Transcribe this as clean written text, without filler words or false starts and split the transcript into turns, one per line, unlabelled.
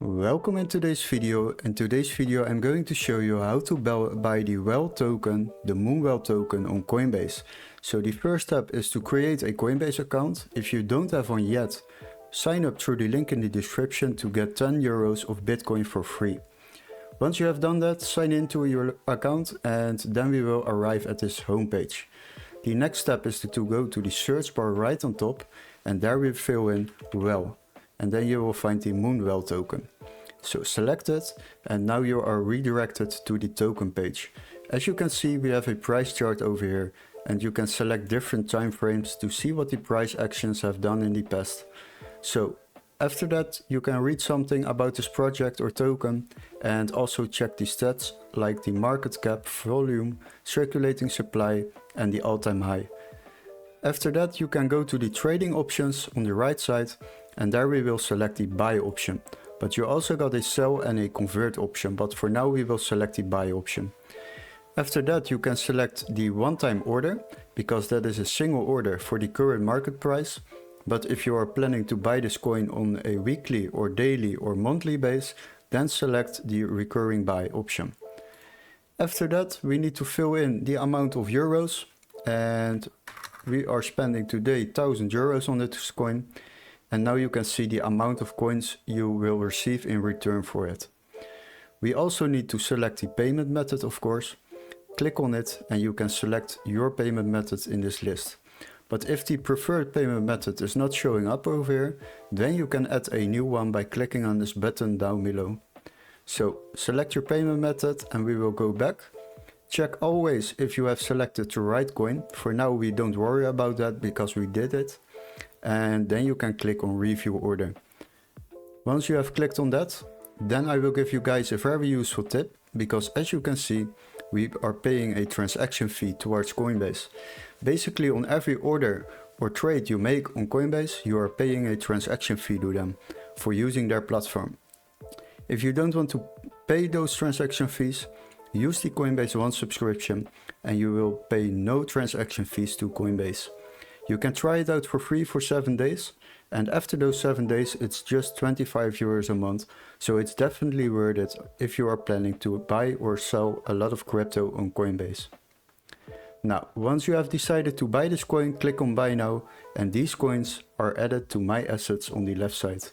Welcome in today's video. In today's video I'm going to show you how to buy the Well token, the Moonwell token on Coinbase. So the first step is to create a Coinbase account. If you don't have one yet, sign up through the link in the description to get 10 euros of Bitcoin for free. Once you have done that, sign into your account and then we will arrive at this homepage. The next step is to go to the search bar right on top and there we fill in Well. And then you will find the Moonwell token. So select it and now you are redirected to the token page. As you can see, we have a price chart over here and you can select different time frames to see what the price actions have done in the past. So after that you can read something about this project or token and also check the stats like the market cap, volume, circulating supply and the all-time high. After that you can go to the trading options on the right side and there we will select the buy option. But you also got a sell and a convert option, but for now we will select the buy option. After that you can select the one-time order, because that is a single order for the current market price. But if you are planning to buy this coin on a weekly or daily or monthly base, then select the recurring buy option. After that we need to fill in the amount of euros, and we are spending today 1000 euros on this coin. And now you can see the amount of coins you will receive in return for it. We also need to select the payment method, of course. Click on it and you can select your payment method in this list. But if the preferred payment method is not showing up over here, then you can add a new one by clicking on this button down below. So select your payment method and we will go back. Check always if you have selected the right coin. For now we don't worry about that because we did it. And then you can click on review order. Once you have clicked on that, then I will give you guys a very useful tip, because as you can see we are paying a transaction fee towards Coinbase. Basically on every order or trade you make on Coinbase you are paying a transaction fee to them for using their platform. If you don't want to pay those transaction fees, use the Coinbase One subscription and you will pay no transaction fees to Coinbase. You can try it out for free for 7 days, and after those 7 days it's just 25 euros a month, so it's definitely worth it if you are planning to buy or sell a lot of crypto on Coinbase. Now, once you have decided to buy this coin, click on buy now, and these coins are added to my assets on the left side.